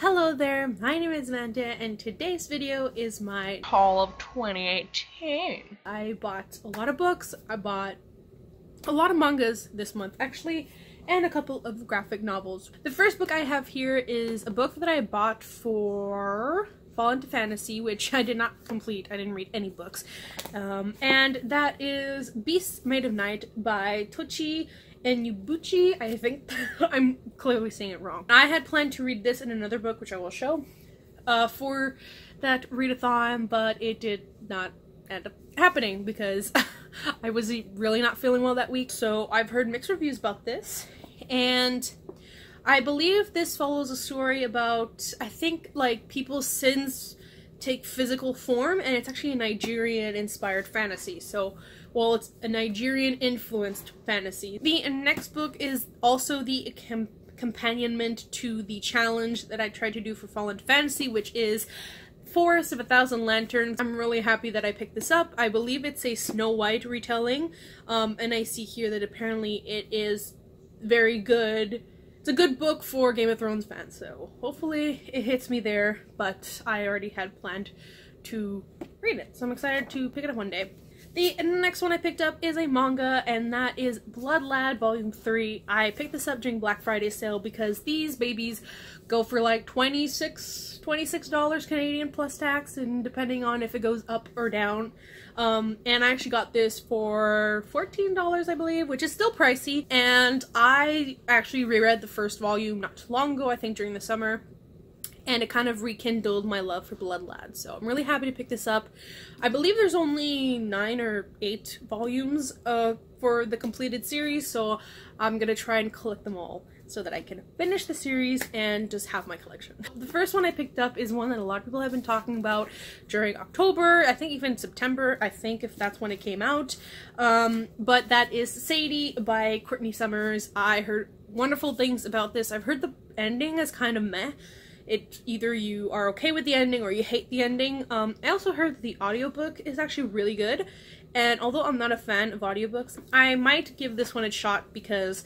Hello there, my name is Amanda and today's video is my haul of 2018. I bought a lot of books, I bought a lot of mangas this month actually, and a couple of graphic novels. The first book I have here is a book that I bought for Fall into Fantasy, which I did not complete. I didn't read any books. And that is Beasts Made of Night by Tochi Enubuchi. I think I'm clearly saying it wrong. I had planned to read this in another book, which I will show, for that readathon, but it did not end up happening because I was really not feeling well that week. So I've heard mixed reviews about this, and I believe this follows a story about, I think, like, people's sins take physical form, and it's actually a Nigerian-inspired fantasy. So, well, it's a Nigerian-influenced fantasy. The next book is also the companionment to the challenge that I tried to do for Fall into Fantasy, which is Forest of a Thousand Lanterns. I'm really happy that I picked this up. I believe it's a Snow White retelling, and I see here that apparently it is very good. It's a good book for Game of Thrones fans, so hopefully it hits me there, but I already had planned to read it, so I'm excited to pick it up one day. The next one I picked up is a manga, and that is Blood Lad Volume 3. I picked this up during Black Friday sale because these babies go for like $26 Canadian plus tax, and depending on if it goes up or down. And I actually got this for $14, I believe, which is still pricey, and I actually reread the first volume not too long ago, I think during the summer, and it kind of rekindled my love for Blood Lad, so I'm really happy to pick this up. I believe there's only 9 or 8 volumes for the completed series, so I'm gonna try and collect them all so that I can finish the series and just have my collection. The first one I picked up is one that a lot of people have been talking about during October, I think even September, I think, if that's when it came out. But that is Sadie by Courtney Summers. I heard wonderful things about this. I've heard the ending is kind of meh. Either you are okay with the ending or you hate the ending. I also heard that the audiobook is actually really good, and although I'm not a fan of audiobooks, I might give this one a shot because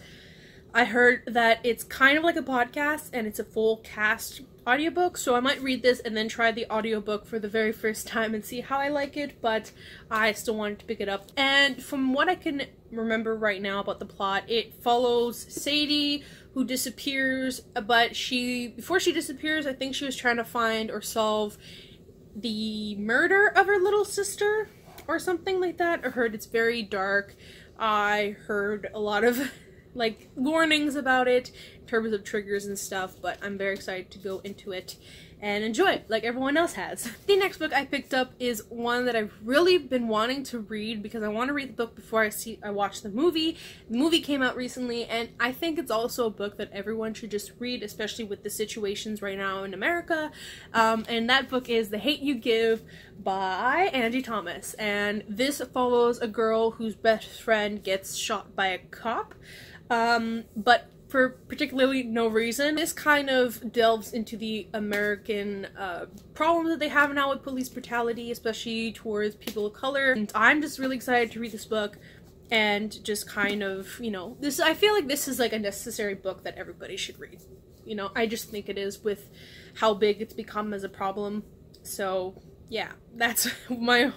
I heard that it's kind of like a podcast and it's a full cast audiobook, so I might read this and then try the audiobook for the very first time and see how I like it, but I still wanted to pick it up. And from what I can remember right now about the plot, it follows Sadie, who disappears, but before she disappears, I think she was trying to find or solve the murder of her little sister or something like that. I heard it's very dark. I heard a lot of like warnings about it in terms of triggers and stuff, but I'm very excited to go into it and enjoy it like everyone else has. The next book I picked up is one that I've really been wanting to read because I want to read the book before I watch the movie. The movie came out recently, and I think it's also a book that everyone should just read, especially with the situations right now in America. And that book is The Hate U Give by Angie Thomas, and this follows a girl whose best friend gets shot by a cop, but for particularly no reason. This kind of delves into the American problems that they have now with police brutality, especially towards people of color. And I'm just really excited to read this book and just kind of, you know, I feel like this is like a necessary book that everybody should read. You know, I just think it is with how big it's become as a problem. So yeah, that's my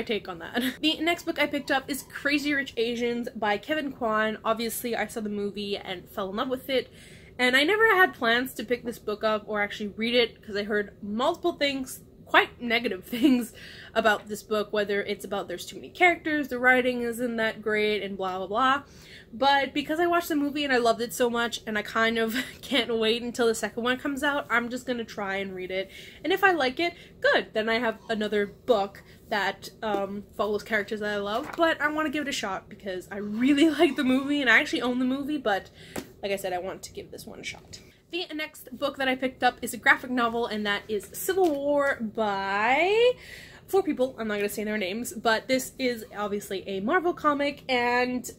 take on that. The next book I picked up is Crazy Rich Asians by Kevin Kwan. Obviously, I saw the movie and fell in love with it, and I never had plans to pick this book up or actually read it because I heard multiple things, quite negative things, about this book, whether it's about there's too many characters, the writing isn't that great, and blah blah blah. But because I watched the movie and I loved it so much, and I kind of can't wait until the second one comes out, I'm just gonna try and read it. And if I like it, good. Then I have another book that follows characters that I love. But I want to give it a shot because I really like the movie, and I actually own the movie, but like I said, I want to give this one a shot. The next book that I picked up is a graphic novel, and that is Civil War by 4 people. I'm not gonna say their names, but this is obviously a Marvel comic, and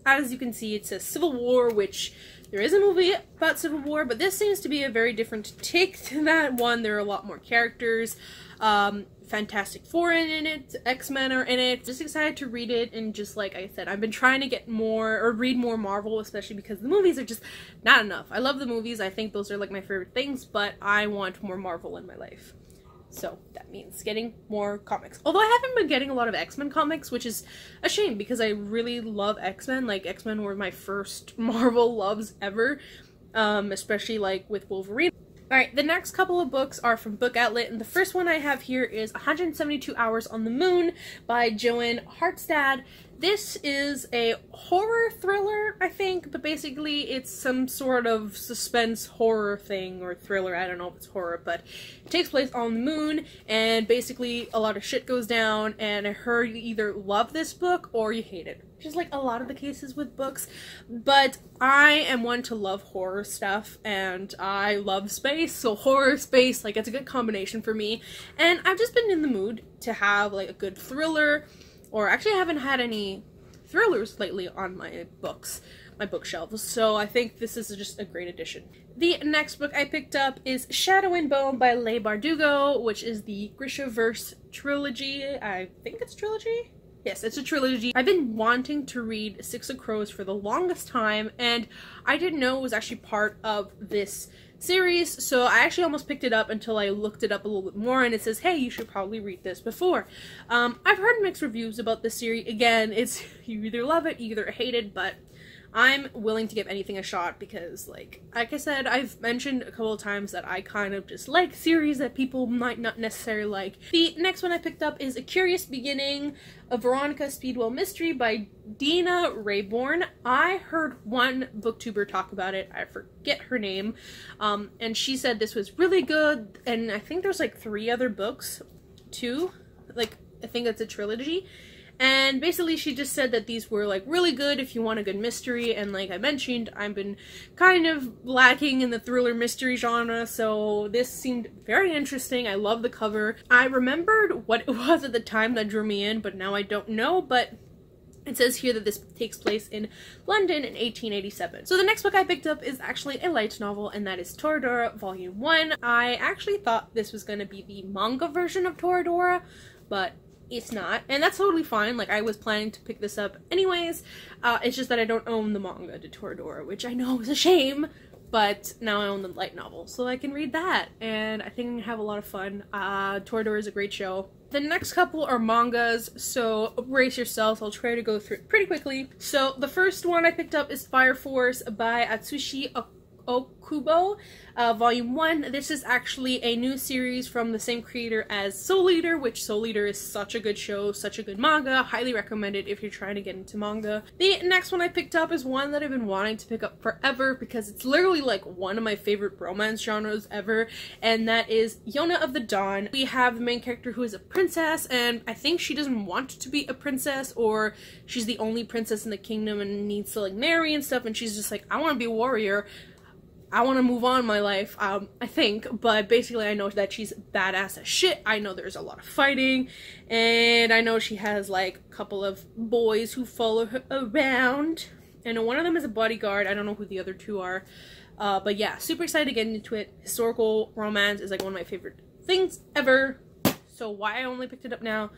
as you can see, it says Civil War, which There is a movie about Civil War, but this seems to be a very different take to that one. There are a lot more characters. Fantastic Four in it, X-Men are in it. Just excited to read it, and just like I said, I've been trying to get more or read more Marvel, especially because the movies are just not enough. I love the movies, I think those are like my favorite things, but I want more Marvel in my life. So that means getting more comics. Although I haven't been getting a lot of X-Men comics, which is a shame because I really love X-Men. Like, X-Men were my first Marvel loves ever, especially like with Wolverine. Alright, the next couple of books are from Book Outlet, and the first one I have here is 172 Hours on the Moon by Joanne Hartstad. This is a horror thriller, I think, but basically it's some sort of suspense horror thing, or thriller, I don't know if it's horror, but it takes place on the moon, and basically a lot of shit goes down, and I heard you either love this book or you hate it. Just like a lot of the cases with books, but I am one to love horror stuff, and I love space, so horror, space, like, it's a good combination for me, and I've just been in the mood to have, like, a good thriller, or actually I haven't had any thrillers lately on my books, my bookshelves, so I think this is just a great addition. The next book I picked up is Shadow and Bone by Leigh Bardugo, which is the Grishaverse trilogy. I think it's trilogy? Yes, it's a trilogy. I've been wanting to read Six of Crows for the longest time, and I didn't know it was actually part of this series, so I actually almost picked it up until I looked it up a little bit more, and it says, hey, you should probably read this before. I've heard mixed reviews about this series. Again, it's, you either love it, you either hate it, but I'm willing to give anything a shot because, like I said, I've mentioned a couple of times that I kind of just like series that people might not necessarily like. The next one I picked up is A Curious Beginning, a Veronica Speedwell mystery by Dina Rayborn. I heard one booktuber talk about it, I forget her name, and she said this was really good, and I think there's like 3 other books too, like I think it's a trilogy. And basically she just said that these were like really good if you want a good mystery, and like I mentioned, I've been kind of lacking in the thriller mystery genre, so this seemed very interesting. I love the cover. I remembered what it was at the time that drew me in, but now I don't know, but it says here that this takes place in London in 1887. So the next book I picked up is actually a light novel, and that is Toradora Volume 1. I actually thought this was going to be the manga version of Toradora, but it's not, and that's totally fine. Like, I was planning to pick this up anyways. It's just that I don't own the manga to Toradora, which I know is a shame, but now I own the light novel, so I can read that, and I think I'm gonna have a lot of fun. Toradora is a great show. The next couple are mangas, so brace yourselves. I'll try to go through it pretty quickly. So the first one I picked up is Fire Force by Atsushi Okubo, Volume 1. This is actually a new series from the same creator as Soul Eater, which Soul Eater is such a good show, such a good manga. Highly recommend it if you're trying to get into manga. The next one I picked up is one that I've been wanting to pick up forever because it's literally like one of my favorite romance genres ever, and that is Yona of the Dawn. We have the main character who is a princess, and I think she doesn't want to be a princess, or she's the only princess in the kingdom and needs to like marry and stuff, and she's just like, I want to be a warrior. I want to move on in my life, I think, but basically I know that she's badass as shit. I know there's a lot of fighting, and I know she has like a couple of boys who follow her around, and one of them is a bodyguard. I don't know who the other 2 are, but yeah, super excited to get into it. Historical romance is like one of my favorite things ever, so why I only picked it up now,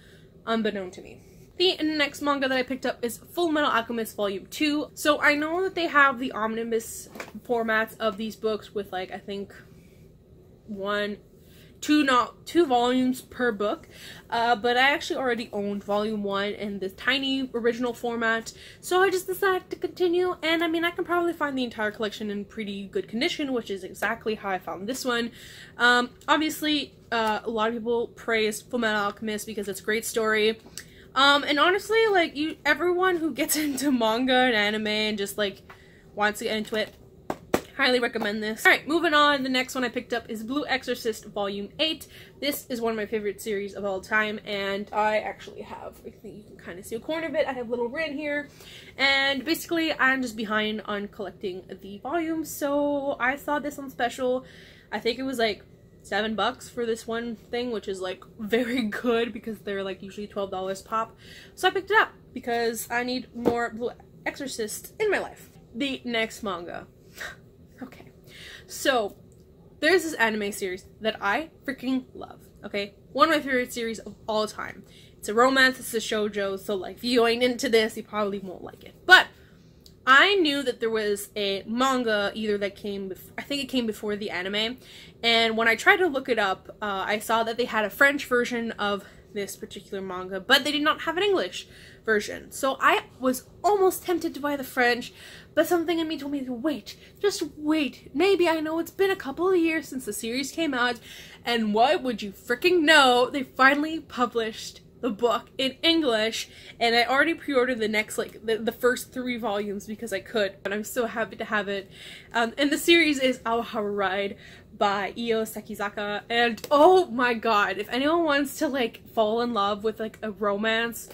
unbeknown to me. The next manga that I picked up is Full Metal Alchemist Volume 2. So I know that they have the omnibus formats of these books with like, I think, 2 volumes per book, but I actually already owned Volume 1 in the tiny original format, so I just decided to continue, and I mean, I can probably find the entire collection in pretty good condition, which is exactly how I found this one. Obviously, a lot of people praise Full Metal Alchemist because it's a great story. And honestly, like, everyone who gets into manga and anime and just, like, wants to get into it, highly recommend this. Alright, moving on. The next one I picked up is Blue Exorcist Volume 8. This is one of my favorite series of all time, and I actually have, I think you can kind of see a corner of it, I have a little written here, and basically I'm just behind on collecting the volumes, so I saw this on special. I think it was, like, $7 for this one thing, which is like very good because they're like usually $12 pop. So I picked it up because I need more Blue Exorcist in my life. The next manga Okay, so there's this anime series that I freaking love, okay? One of my favorite series of all time. It's a romance, it's a shoujo, so like if you ain't into this, you probably won't like it. But I knew that there was a manga either that came, I think it came before the anime, and when I tried to look it up, I saw that they had a French version of this particular manga, but they did not have an English version. So I was almost tempted to buy the French, but something in me told me to wait, just wait. Maybe, I know it's been a couple of years since the series came out, and what would you freaking know, they finally published the book in English, and I already pre-ordered the next, like, the first 3 volumes because I could, and I'm so happy to have it. And the series is Aoharu Ride by Io Sakizaka, and oh my god, if anyone wants to, like, fall in love with, like, a romance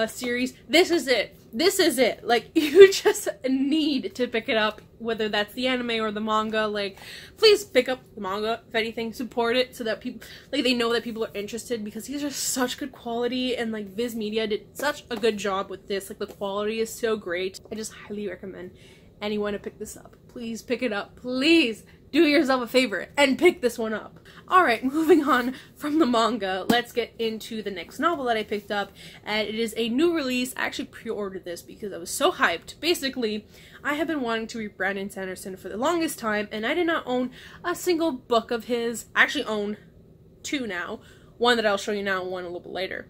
series, this is it. This is it. Like, you just need to pick it up, whether that's the anime or the manga. Like, please pick up the manga, if anything, support it so that people, like, they know that people are interested, because these are such good quality, and, like, Viz Media did such a good job with this. Like, the quality is so great. I just highly recommend anyone to pick this up. Please pick it up. Please do yourself a favor and pick this one up. Alright, moving on from the manga, let's get into the next novel that I picked up, and it is a new release. I actually pre-ordered this because I was so hyped. Basically, I have been wanting to read Brandon Sanderson for the longest time, and I did not own a single book of his. I actually own 2 now. One that I'll show you now and one a little bit later.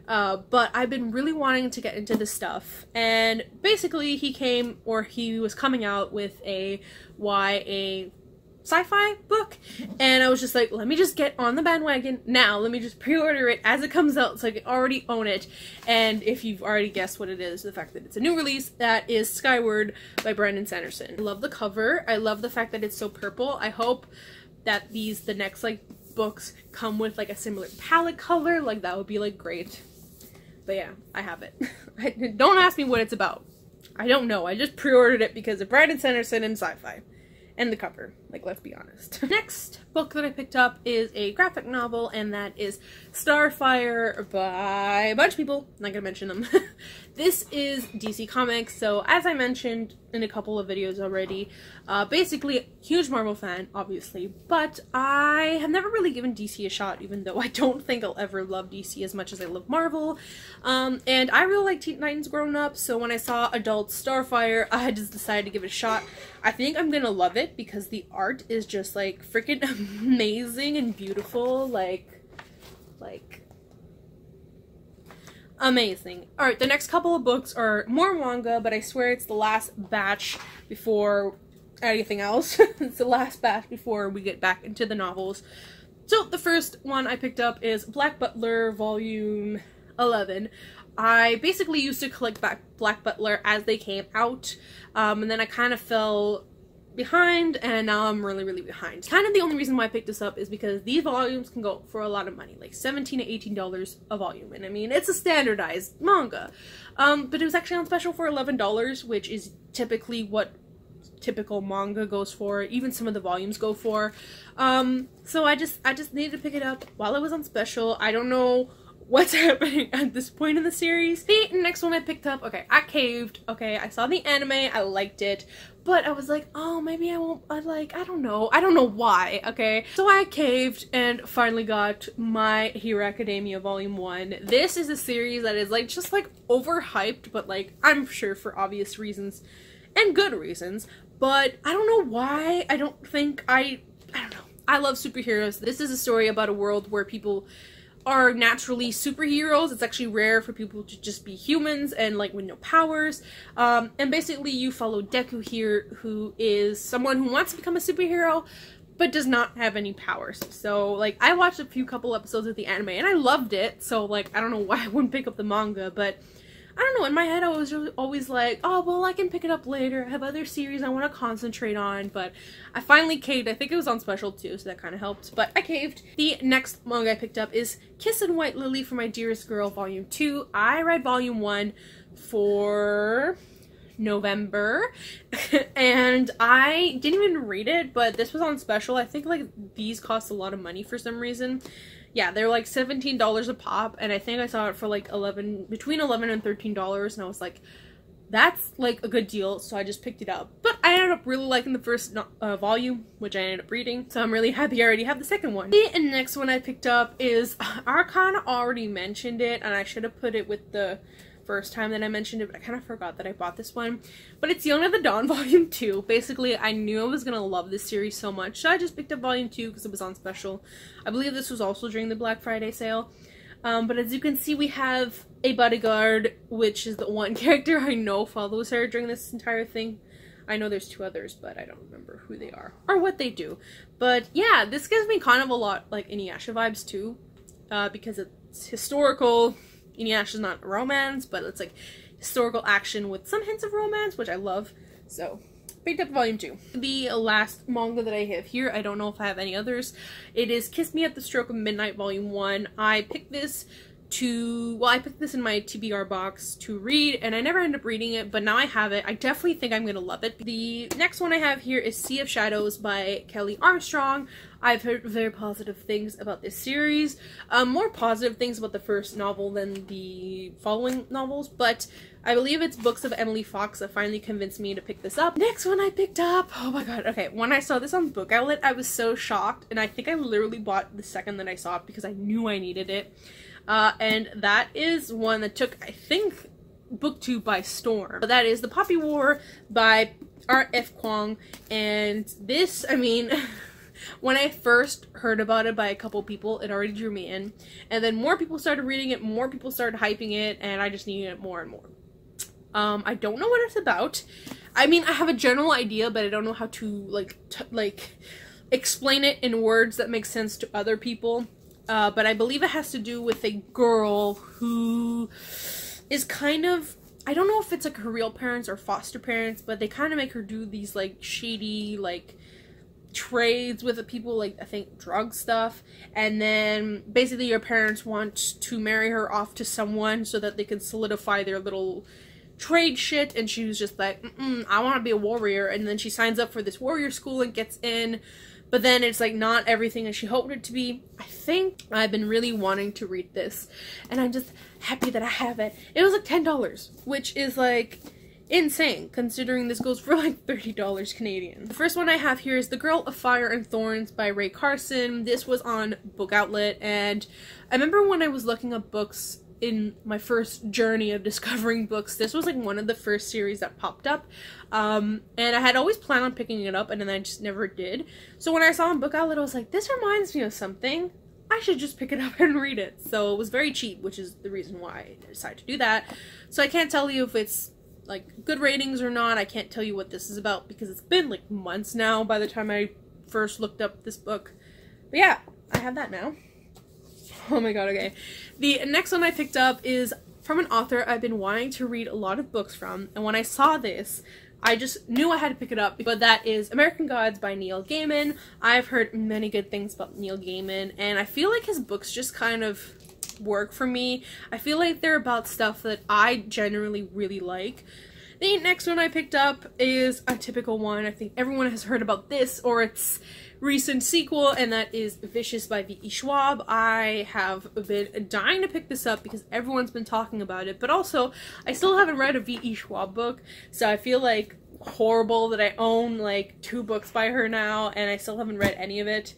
But I've been really wanting to get into this stuff, and basically he was coming out with a YA sci-fi book, and I was just like, let me just get on the bandwagon now, let me just pre-order it as it comes out so I can already own it. And if you've already guessed what it is, the fact that it's a new release, that is Skyward by Brandon Sanderson. I love the cover, I love the fact that it's so purple. I hope that the next, like, books come with, like, a similar palette color, like, that would be, like, great. But yeah, I have it. Don't ask me what it's about. I don't know, I just pre-ordered it because of Brandon Sanderson and sci-fi. And the cover, like, let's be honest. Next book that I picked up is a graphic novel, and that is Starfire by a bunch of people. I'm not gonna mention them. This is DC Comics, so as I mentioned in a couple of videos already, basically, huge Marvel fan, obviously, but I have never really given DC a shot, even though I don't think I'll ever love DC as much as I love Marvel. And I really like Teen Titans growing up, so when I saw Adult Starfire, I just decided to give it a shot. I think I'm gonna love it because the art is just, like, freaking amazing and beautiful, like amazing. Alright, the next couple of books are more manga, but I swear it's the last batch before anything else. It's the last batch before we get back into the novels. So the first one I picked up is Black Butler Volume 11. I basically used to collect Black Butler as they came out, and then I kind of fell behind, and now I'm really behind. Kind of the only reason why I picked this up is because these volumes can go for a lot of money, like $17 to $18 a volume, and I mean, it's a standardized manga, but it was actually on special for $11, which is typically what typical manga goes for, even some of the volumes go for. So I just needed to pick it up while it was on special. I don't know what's happening at this point in the series. The next one I picked up, okay, I caved, okay, I saw the anime, I liked it, but I was like, oh, maybe I won't, I don't know why, okay? So I caved and finally got My Hero Academia Volume 1. This is a series that is, like, just, like, overhyped, but, like, I'm sure for obvious reasons, and good reasons, but I don't know why. I don't know. I love superheroes. This is a story about a world where people are naturally superheroes. It's actually rare for people to just be humans and, like, with no powers. And basically you follow Deku here, who is someone who wants to become a superhero but does not have any powers. So, like, I watched a couple episodes of the anime and I loved it, so, like, I don't know why I wouldn't pick up the manga, but I don't know, in my head I was always like, oh, well, I can pick it up later, I have other series I want to concentrate on, but I finally caved. I think it was on special too, so that kind of helped, but I caved. The next manga I picked up is Kiss and White Lily for My Dearest Girl Volume 2. I read Volume 1 for November, and I didn't even read it, but this was on special. I think, like, these cost a lot of money for some reason. Yeah, they're like $17 a pop, and I think I saw it for like between $11 and $13, and I was like, that's like a good deal, so I just picked it up. But I ended up really liking the first volume, which I ended up reading, so I'm really happy I already have the second one. The next one I picked up is, I kind of already mentioned it, and I should have put it with the first time that I mentioned it, but I kind of forgot that I bought this one. But it's Young of the Dawn Volume 2. Basically, I knew I was gonna love this series so much, so I just picked up Volume 2 because it was on special. I believe this was also during the Black Friday sale. But as you can see, we have a bodyguard, which is the one character I know follows her during this entire thing. I know there's 2 others, but I don't remember who they are or what they do. But yeah, this gives me kind of a lot like Inuyasha vibes too, because it's historical. Inuyasha is not romance, but it's like historical action with some hints of romance, which I love. So picked up volume 2. The last manga that I have here, I don't know if I have any others. It is Kiss Me at the Stroke of Midnight volume 1. I picked this I picked this in my TBR box to read, and I never ended up reading it, but now I have it. I definitely think I'm gonna love it. The next one I have here is Sea of Shadows by Kelly Armstrong. I've heard very positive things about this series. More positive things about the first novel than the following novels, but I believe it's books of Emily Fox that finally convinced me to pick this up. Next one I picked up, oh my god, okay, when I saw this on Book Outlet, I was so shocked, and I think I literally bought the second that I saw it because I knew I needed it. And that is one that took, I think, BookTube by storm. But that is The Poppy War by R.F. Kuang, and this, I mean, when I first heard about it by a couple people, it already drew me in, and then more people started reading it, more people started hyping it, and I just needed it more and more. I don't know what it's about. I mean, I have a general idea, but I don't know how to, like, explain it in words that make sense to other people. But I believe it has to do with a girl who is kind of, I don't know if it's like her real parents or foster parents, but they kind of make her do these like shady like trades with the people, like I think drug stuff, and then basically your parents want to marry her off to someone so that they can solidify their little trade shit, and she was just like, I want to be a warrior, and then she signs up for this warrior school and gets in. But then it's like not everything as she hoped it to be. I think I've been really wanting to read this, and I'm just happy that I have it. It was like $10, which is like insane considering this goes for like $30 Canadian. The first one I have here is The Girl of Fire and Thorns by Ray Carson. This was on Book Outlet, and I remember when I was looking up books in my first journey of discovering books, this was like one of the first series that popped up, and I had always planned on picking it up, and then I just never did. So when I saw it on Book Outlet, I was like, this reminds me of something, I should just pick it up and read it. So it was very cheap, which is the reason why I decided to do that. So I can't tell you if it's like good ratings or not. I can't tell you what this is about because it's been like months now by the time I first looked up this book. But yeah, I have that now. Oh my god, okay. The next one I picked up is from an author I've been wanting to read a lot of books from, and when I saw this, I just knew I had to pick it up, but that is American Gods by Neil Gaiman. I've heard many good things about Neil Gaiman, and I feel like his books just kind of work for me. I feel like they're about stuff that I generally really like. The next one I picked up is a typical one. I think everyone has heard about this or its recent sequel, and that is Vicious by V.E. Schwab. I have been dying to pick this up because everyone's been talking about it, but also I still haven't read a V.E. Schwab book, so I feel like horrible that I own like 2 books by her now and I still haven't read any of it.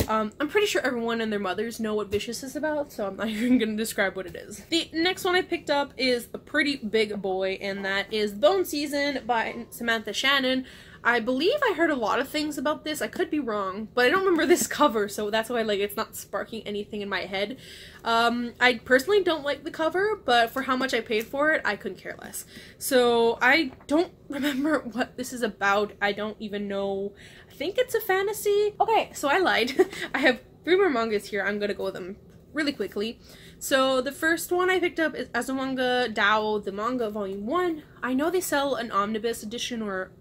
I'm pretty sure everyone and their mothers know what Vicious is about, so I'm not even going to describe what it is. The next one I picked up is a pretty big boy, and that is Bone Season by Samantha Shannon. I believe I heard a lot of things about this. I could be wrong, but I don't remember this cover, so that's why like it's not sparking anything in my head. I personally don't like the cover, but for how much I paid for it, I couldn't care less. So I don't remember what this is about. I don't even know. I think it's a fantasy. Okay, so I lied. I have 3 more mangas here. I'm gonna go with them really quickly. So the first one I picked up is Azumanga Daioh, the manga volume 1. I know they sell an omnibus edition or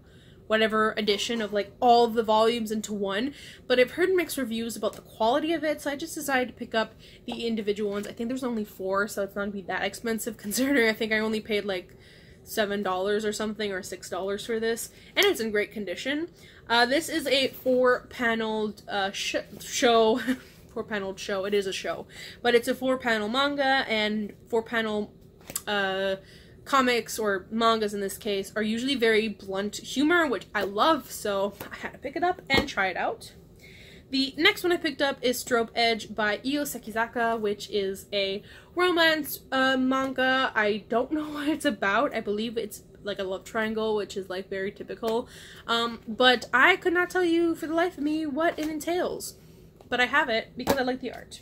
whatever edition of like all of the volumes into one, but I've heard mixed reviews about the quality of it, so I just decided to pick up the individual ones. I think there's only 4, so it's not gonna be that expensive considering I think I only paid like $7 or something, or $6 for this, and it's in great condition. This is a 4-paneled show. 4-paneled show. It is a show, but it's a 4-panel manga and 4-panel comics, or mangas in this case, are usually very blunt humor, which I love, so I had to pick it up and try it out. The next one I picked up is Strobe Edge by Io Sekizaka, which is a romance manga. I don't know what it's about. I believe it's like a love triangle, which is like very typical. But I could not tell you for the life of me what it entails. But I have it because I like the art.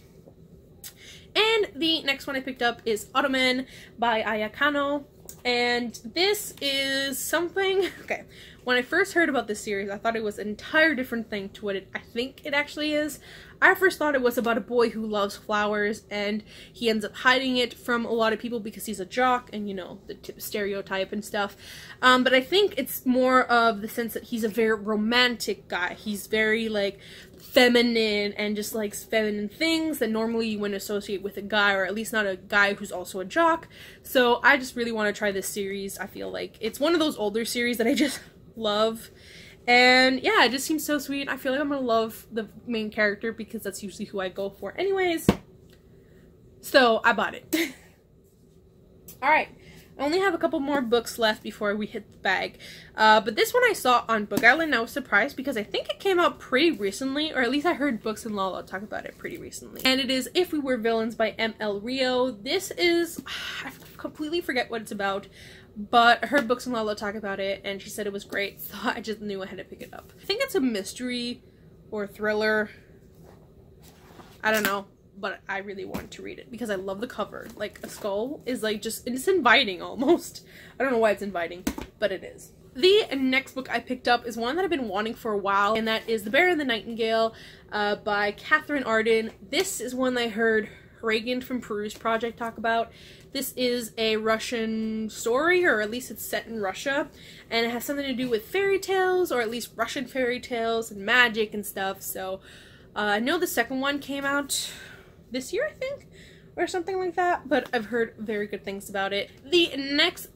And the next one I picked up is Ottoman by Aya Kano. And this is something... Okay, when I first heard about this series, I thought it was an entire different thing to what I think it actually is. I first thought it was about a boy who loves flowers, and he ends up hiding it from a lot of people because he's a jock, and you know, the stereotype and stuff. But I think it's more of the sense that he's a very romantic guy. He's very, like, feminine and just likes feminine things that normally you wouldn't associate with a guy, or at least not a guy who's also a jock. So I just really want to try this series. I feel like it's one of those older series that I just love. And yeah, it just seems so sweet. I feel like I'm gonna love the main character because that's usually who I go for anyways. So I bought it. Alright, I only have a couple more books left before we hit the bag. But this one I saw on Book Island, and I was surprised because I think it came out pretty recently, or at least I heard Books and Lala talk about it pretty recently. And it is If We Were Villains by M.L. Rio. This is... I completely forget what it's about, but I heard Books and Lala talk about it, and she said it was great, so I just knew I had to pick it up. I think it's a mystery or thriller. I don't know, but I really want to read it because I love the cover. Like, a skull is like just, it's inviting almost. I don't know why it's inviting, but it is. The next book I picked up is one that I've been wanting for a while, and that is The Bear and the Nightingale by Catherine Arden. This is one I heard Reagan from Peruse Project talk about. This is a Russian story, or at least it's set in Russia, and it has something to do with fairy tales, or at least Russian fairy tales and magic and stuff. So I know the second one came out this year, I think, or something like that, but I've heard very good things about it. The next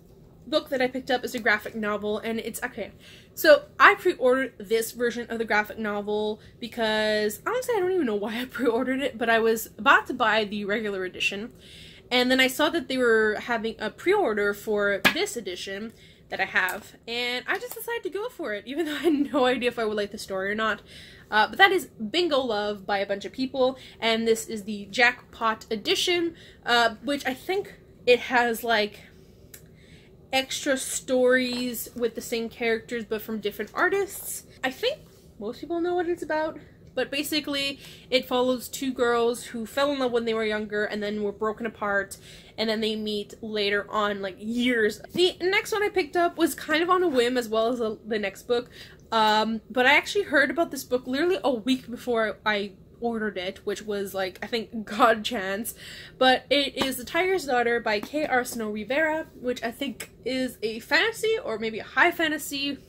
book that I picked up is a graphic novel, and it's okay. So I pre-ordered this version of the graphic novel because honestly I don't even know why I pre-ordered it, but I was about to buy the regular edition, and then I saw that they were having a pre-order for this edition that I have, and I just decided to go for it, even though I had no idea if I would like the story or not. But that is Bingo Love by a bunch of people, and this is the Jackpot edition, which I think it has like extra stories with the same characters but from different artists. I think most people know what it's about, but basically it follows two girls who fell in love when they were younger and then were broken apart, and then they meet later on, like years. The next one I picked up was kind of on a whim, as well as the next book, but I actually heard about this book literally a week before I ordered it, which was like, I think, God chance. But it is The Tiger's Daughter by K. Arsenault Rivera, which I think is a fantasy, or maybe a high fantasy,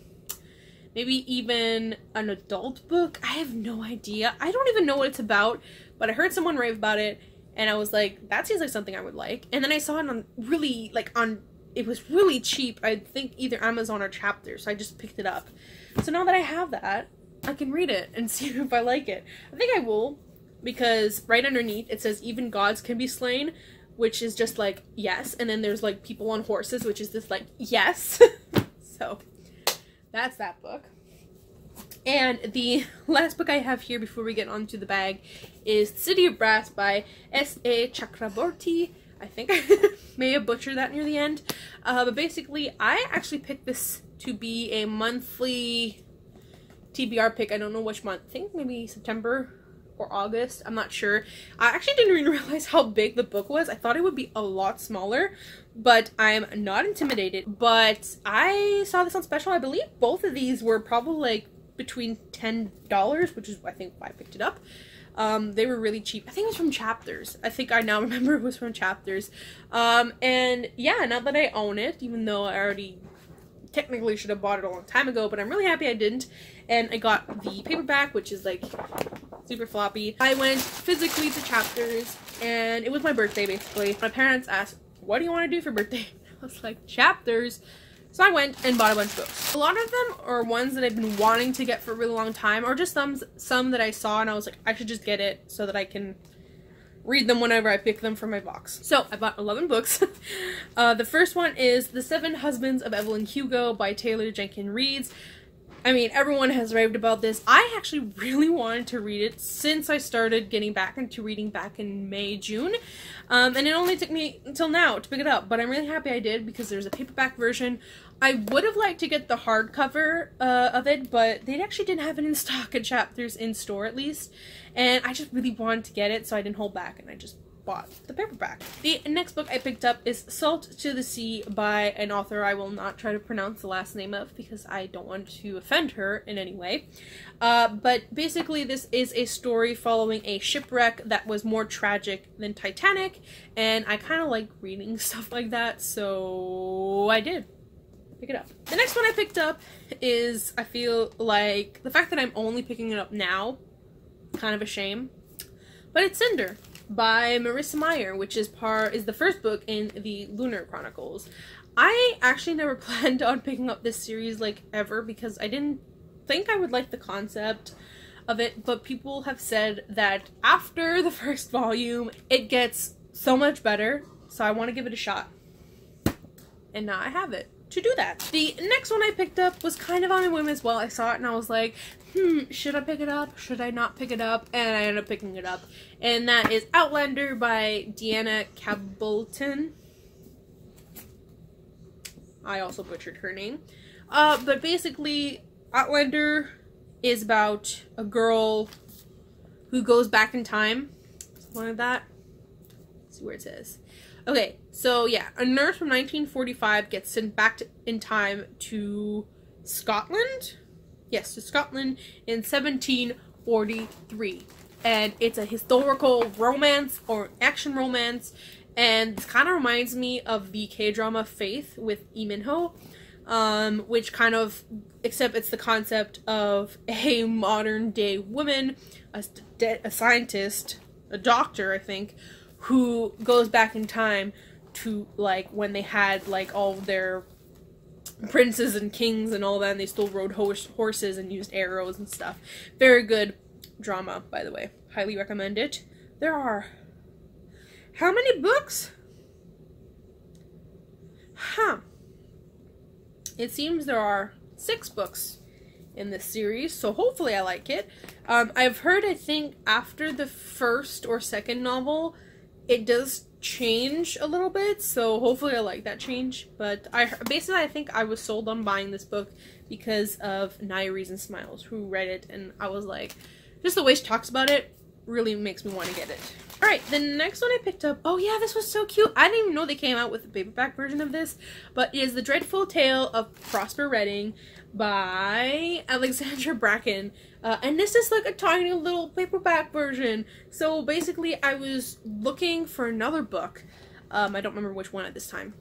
maybe even an adult book. I have no idea. I don't even know what it's about, but I heard someone rave about it, and I was like, that seems like something I would like. And then I saw it on really, like, it was really cheap. I think either Amazon or Chapters, so I just picked it up. So now that I have that, I can read it and see if I like it. I think I will, because right underneath it says even gods can be slain, which is just like, yes. And then there's like people on horses, which is just like, yes. So that's that book. And the last book I have here before we get onto the bag is City of Brass by S.A. Chakraborty. I think I may have butchered that near the end. But basically, I actually picked this to be a monthly TBR pick. I don't know which month. I think maybe September or August. I'm not sure. I actually didn't even realize how big the book was. I thought it would be a lot smaller, but I'm not intimidated. But I saw this on special. I believe both of these were probably like between $10, which is I think why I picked it up. They were really cheap. I think it was from Chapters. I think I now remember it was from Chapters. And yeah, now that I own it, even though I already technically should have bought it a long time ago, but I'm really happy I didn't. And I got the paperback, which is like super floppy. I went physically to Chapters, and it was my birthday basically. My parents asked, what do you want to do for birthday? I was like, Chapters. So I went and bought a bunch of books. A lot of them are ones that I've been wanting to get for a really long time, or just some that I saw and I was like, I should just get it so that I can read them whenever I pick them from my box. So I bought 11 books. The first one is The Seven Husbands of Evelyn Hugo by Taylor Jenkins Reid. I mean, everyone has raved about this. I actually really wanted to read it since I started getting back into reading back in May, June. And it only took me until now to pick it up, but I'm really happy I did because there's a paperback version. I would have liked to get the hardcover of it, but they actually didn't have it in stock at Chapters in store at least. And I just really wanted to get it, so I didn't hold back and I just bought the paperback. The next book I picked up is Salt to the Sea by an author I will not try to pronounce the last name of because I don't want to offend her in any way. But basically this is a story following a shipwreck that was more tragic than Titanic, and I kind of like reading stuff like that, so I did pick it up. The next one I picked up is, I feel like, the fact that I'm only picking it up now, kind of a shame, but it's Cinder by Marissa Meyer, which is the first book in the Lunar Chronicles. I actually never planned on picking up this series like ever because I didn't think I would like the concept of it, but people have said that after the first volume it gets so much better, so I want to give it a shot. And now I have it to do that. The next one I picked up was kind of on a whim as well. I saw it and I was like, should I pick it up? Should I not pick it up? And I ended up picking it up. And that is Outlander by Deanna Cableton. I also butchered her name. But basically, Outlander is about a girl who goes back in time. Something like that. Let's see where it says. Okay, so yeah, a nurse from 1945 gets sent back in time to Scotland? Yes, to Scotland in 1743. And it's a historical romance or action romance, and this kind of reminds me of the K-drama Faith with Lee Min-ho, which kind of, except it's the concept of a modern day woman, a scientist, a doctor, I think, who goes back in time to, like, when they had, like, all their princes and kings and all that, and they still rode horses and used arrows and stuff. Very good drama, by the way. Highly recommend it. There are... how many books? It seems there are 6 books in this series, so hopefully I like it. I've heard, I think, after the first or second novel, it does change a little bit, so hopefully I like that change. But I think I was sold on buying this book because of Naya Reason Smiles, who read it, and I was like, just the way she talks about it really makes me want to get it. Alright, the next one I picked up, oh yeah, this was so cute. I didn't even know they came out with a paperback version of this, but it is The Dreadful Tale of Prosper Redding by Alexandra Bracken. And this is like a tiny little paperback version. So basically I was looking for another book. I don't remember which one at this time.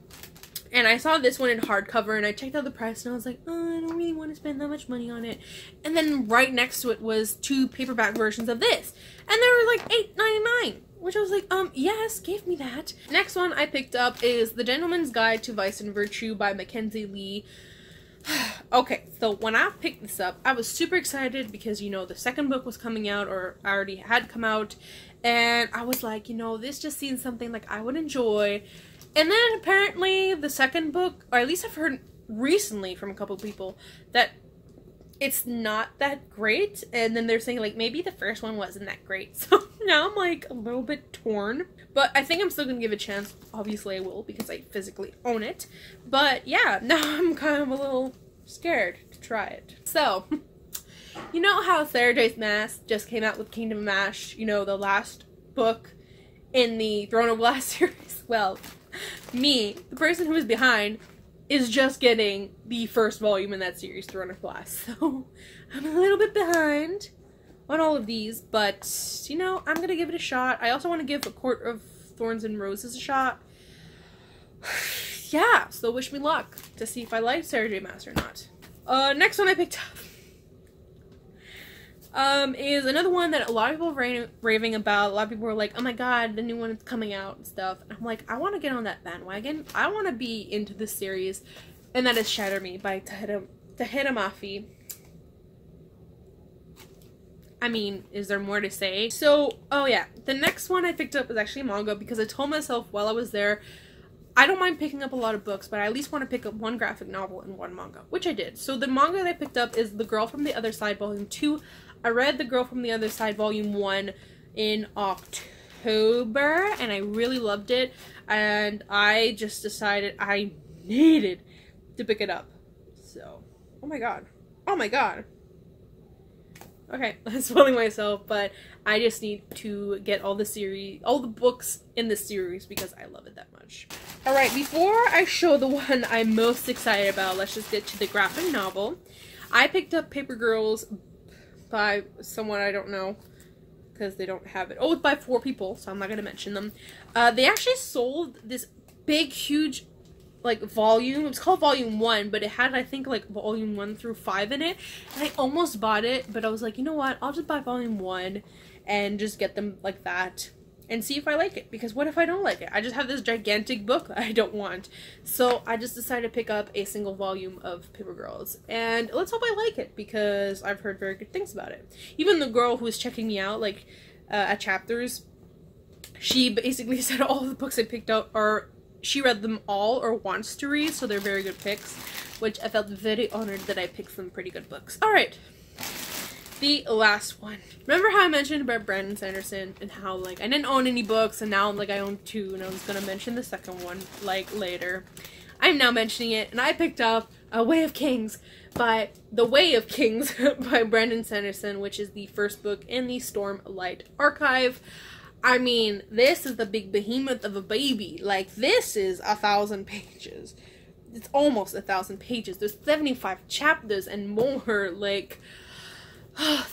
And I saw this one in hardcover and I checked out the price and I was like, oh, I don't really want to spend that much money on it. And then right next to it was 2 paperback versions of this. And they were like $8.99. Which I was like, yes, give me that. Next one I picked up is The Gentleman's Guide to Vice and Virtue by Mackenzie Lee. Okay, so when I picked this up, I was super excited because, you know, the second book was coming out, or already had come out, and I was like, you know, this just seems something like I would enjoy. And then apparently the second book, or at least I've heard recently from a couple of people, that it's not that great, and then they're saying like maybe the first one wasn't that great. So now I'm like a little bit torn, but I think I'm still gonna give it a chance. Obviously I will because I physically own it, but yeah, now I'm kind of a little scared to try it. So you know how Sarah J. Maas just came out with Kingdom of Ash, you know, the last book in the Throne of Glass series? Well, me, the person who is behind, is just getting the first volume in that series, Throne of Glass. So I'm a little bit behind on all of these, but you know, I'm gonna give it a shot. I also want to give A Court of Thorns and Roses a shot. Yeah, so wish me luck to see if I like Sarah J. Maas or not. Next one I picked up is another one that a lot of people are raving about. A lot of people are like, oh my god, the new one is coming out and stuff. And I'm like, I want to get on that bandwagon. I want to be into this series. And that is Shatter Me by Tahira Mafi. I mean, is there more to say? So, oh yeah, the next one I picked up was actually manga because I told myself while I was there, I don't mind picking up a lot of books, but I at least want to pick up one graphic novel and one manga, which I did. So the manga that I picked up is The Girl from the Other Side Volume 2. I read The Girl from the Other Side Volume 1 in October, and I really loved it, and I just decided I needed to pick it up. So, oh my god. Oh my god. Okay, I'm spoiling myself, but I just need to get all the books in the series because I love it that much. Alright, before I show the one I'm most excited about, let's just get to the graphic novel. I picked up Paper Girls by someone I don't know because they don't have it. Oh, it's by 4 people, so I'm not going to mention them. They actually sold this big, huge like volume. It was called Volume 1, but it had, I think, like Volume 1 through 5 in it, and I almost bought it, but I was like, you know what, I'll just buy Volume 1 and just get them like that and see if I like it, because what if I don't like it? I just have this gigantic book that I don't want. So I just decided to pick up a single volume of Paper Girls, and let's hope I like it, because I've heard very good things about it. Even the girl who was checking me out, like, at Chapters, she basically said all the books I picked up are, she read them all or wants to read, so they're very good picks, which I felt very honored that I picked some pretty good books. Alright, the last one. Remember how I mentioned about Brandon Sanderson and how, like, I didn't own any books, and now, like, I own 2, and I was gonna mention the second one, like, later. I'm now mentioning it, and I picked up A Way of Kings by The Way of Kings by Brandon Sanderson, which is the first book in the Stormlight Archive. I mean, this is the big behemoth of a baby. Like, this is 1,000 pages. It's almost 1,000 pages. There's 75 chapters and more. Like,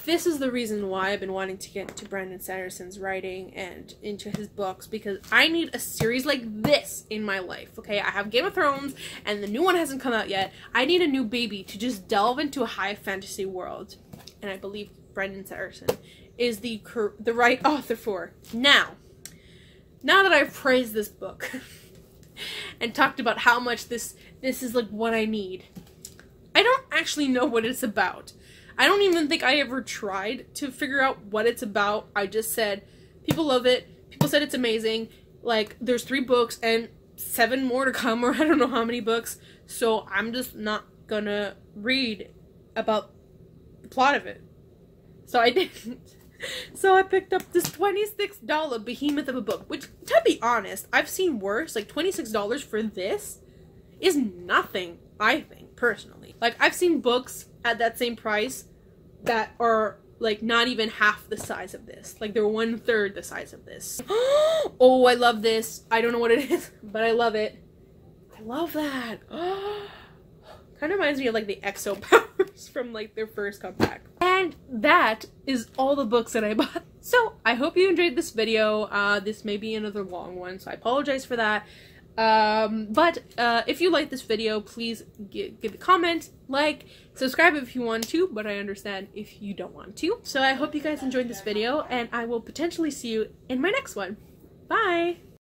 this is the reason why I've been wanting to get into Brandon Sanderson's writing and into his books, because I need a series like this in my life, okay? I have Game of Thrones, and the new one hasn't come out yet. I need a new baby to just delve into a high fantasy world, and I believe Brandon Sanderson is the right author for. Now that I've praised this book and talked about how much this is like what I need, I don't actually know what it's about. I don't even think I ever tried to figure out what it's about. I just said, people love it, people said it's amazing, like, there's 3 books and 7 more to come, or I don't know how many books, so I'm just not gonna read about the plot of it. So I didn't. So I picked up this $26 behemoth of a book, which, to be honest, I've seen worse. Like, $26 for this is nothing, I think, personally. Like, I've seen books at that same price that are, like, not even half the size of this. Like, they're 1/3 the size of this. Oh, I love this. I don't know what it is, but I love it. I love that. Kind of reminds me of, like, the EXO powers from, like, their first comeback. And that is all the books that I bought. So, I hope you enjoyed this video. This may be another long one, so I apologize for that. But if you like this video, please give a comment, like, subscribe if you want to, but I understand if you don't want to. So I hope you guys enjoyed this video, and I will potentially see you in my next one. Bye!